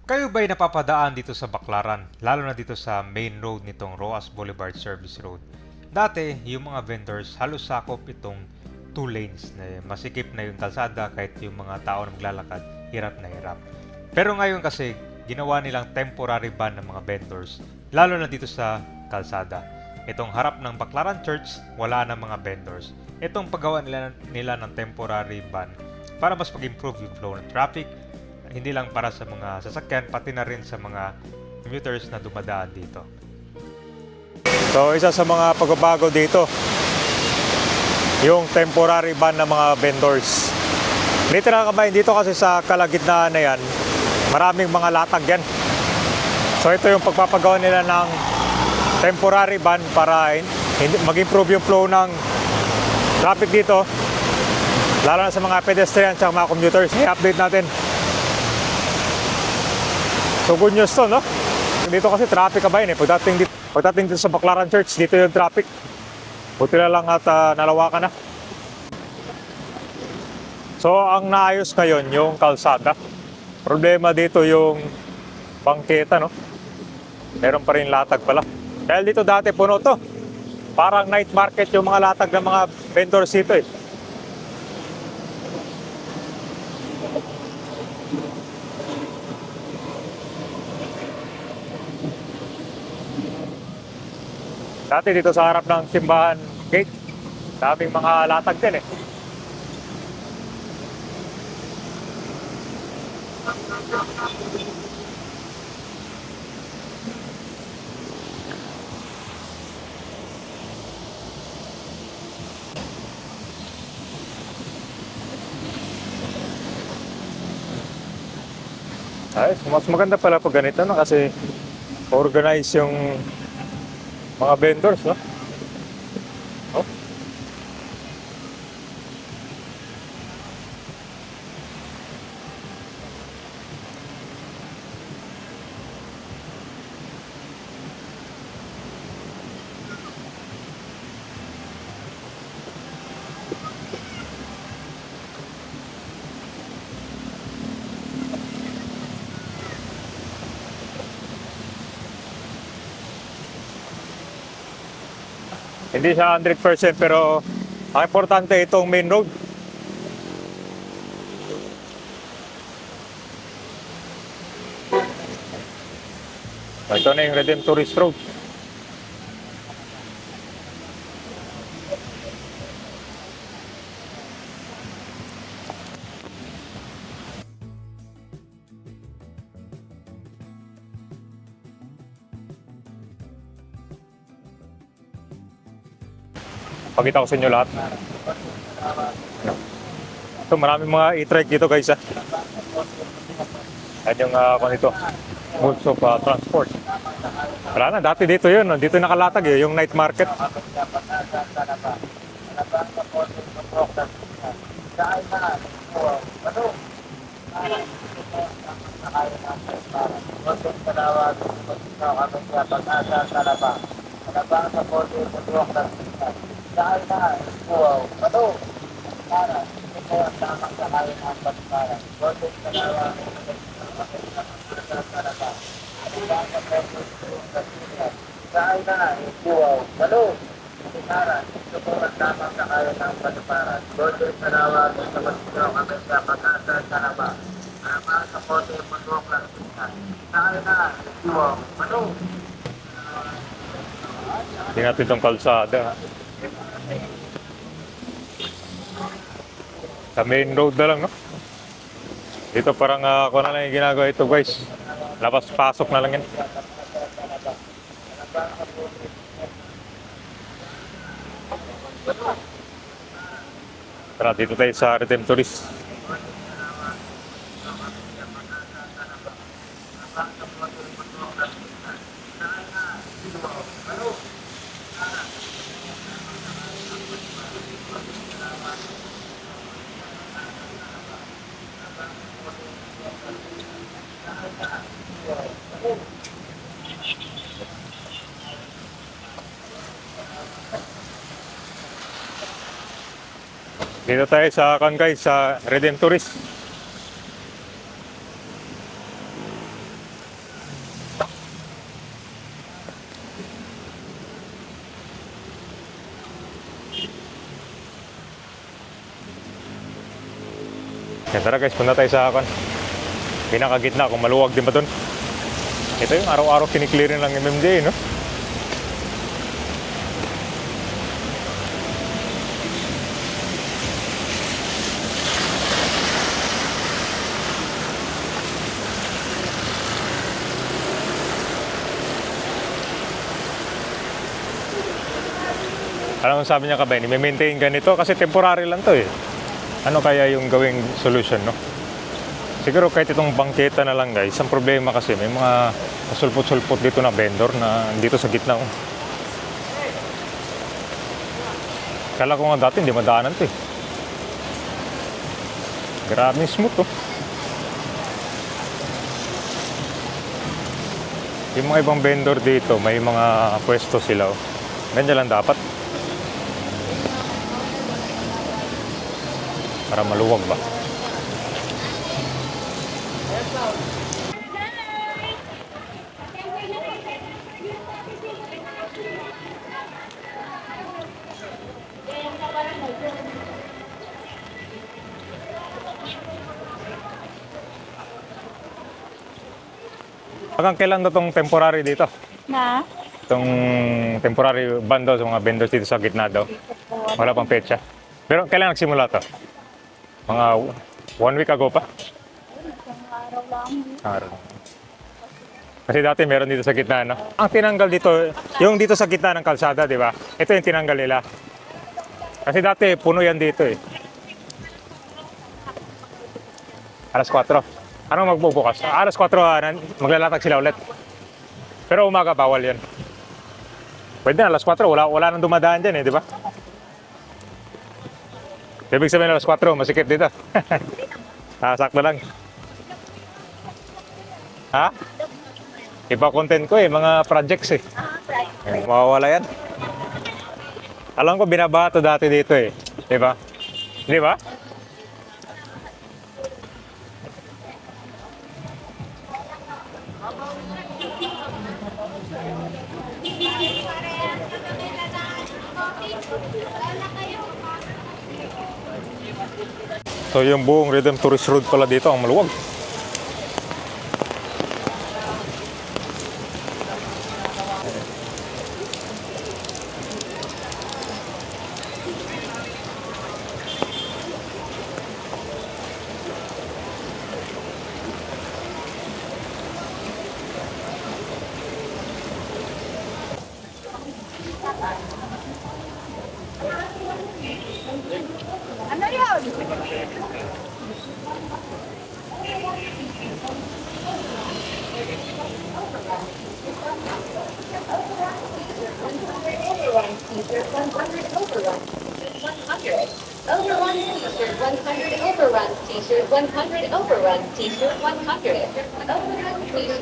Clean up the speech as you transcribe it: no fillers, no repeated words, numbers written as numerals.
Kayo ba'y napapadaan dito sa Baclaran, lalo na dito sa main road nitong Roas Boulevard Service Road? Dati, yung mga vendors halos sakop itong 2 lanes na masikip na yung kalsada kahit yung mga tao na maglalakad, hirap na hirap. Pero ngayon kasi, ginawa nilang temporary ban ng mga vendors, lalo na dito sa kalsada. Itong harap ng Baclaran Church, wala na mga vendors. Itong paggawa nila ng temporary ban para mas mag-improve yung flow ng traffic, hindi lang para sa mga sasakyan, pati na rin sa mga commuters na dumadaan dito. So, isa sa mga pagbabago dito, yung temporary ban ng mga vendors. Dito na kabayan, dito kasi sa kalagitnaan na yan, maraming mga latag yan. So, ito yung pagpapagawa nila ng temporary ban para mag-improve yung flow ng traffic dito, lalo na sa mga pedestrians at mga commuters. I-update natin. So good news to, no? Dito kasi traffic kabayan eh. Pagdating dito sa Baclaran Church, dito yung traffic. Buti na lang at nalawakan na. So ang naayos ngayon yung kalsada. Problema dito yung bangketa, no? Meron pa rin latag pala. Dahil dito dati puno to. Parang night market yung mga latag ng mga vendors dito eh. Dati dito sa harap ng simbahan gate, daming mga latag din eh. Ay, mas maganda pala pag ganito, no? Kasi organize yung mga vendors, no? Oh. Hindi siya 100% pero ang importante itong main road. Ito na yung Redemptorist Road. Pakita ko sa inyo lahat. Ito, maraming mga e-trike dito guys. Yan yung ito, modes of transport. Wala na, dati dito yun. Dito nakalatag eh, yung night market. Tingnan natin itong kalsada. Sa main road na lang, no? Dito parang ako na lang yung ginagawa ito guys. Labas-pasok na lang yan. Tara, dito tayo sa Redemptorist. Dito tayo sa Kangkay, sa Redemptorist. Yan, tara guys, punta tayo sa pinakagitna kung maluwag din ba dun. Ito yung araw-araw kiniklearin lang MMDA, no? Alam mo sabi niya kabay, i-maintain ganito kasi temporary lang to eh. Ano kaya yung gawing solution, no? Siguro kahit itong bangketa na lang guys, ang problema kasi may mga sulpot-sulpot dito na vendor na dito sa gitna. Oh. Kala ko nga dati hindi madaanan to eh. Grabe smooth oh. Yung mga ibang vendor dito, may mga pwesto sila oh. Ganyan lang dapat. Para maluwag ba? Hanggang kailan na itong temporary dito? Na? Itong temporary bundle sa mga vendors dito sa gitna daw. Wala pang petsa. Pero kailan nagsimula to? Mga 1 week ago pa? Isang araw lang. Araw. Kasi dati meron dito sa gitna, no? Ang tinanggal dito, yung dito sa gitna ng kalsada, di ba? Ito yung tinanggal nila. Kasi dati, puno yan dito eh. Alas 4. Anong magbubukas? Alas 4, maglalatag sila ulit. Pero umaga, bawal yan. Pwede na, alas 4, wala nang dumadaan dyan eh, di ba? Ibig sabihin alas 4, masikip dito. Sakto lang. Ha? Iba content ko eh, mga projects eh. Mawawala yan. Alam ko binabaha to dati dito eh. Di ba? Di ba? So yung buong Rhythm Tourist Road pala dito ang maluwag. Ano yun? Overrun t-shirt 100 overrun t-shirt 100 overrun t-shirt 100 overrun t-shirt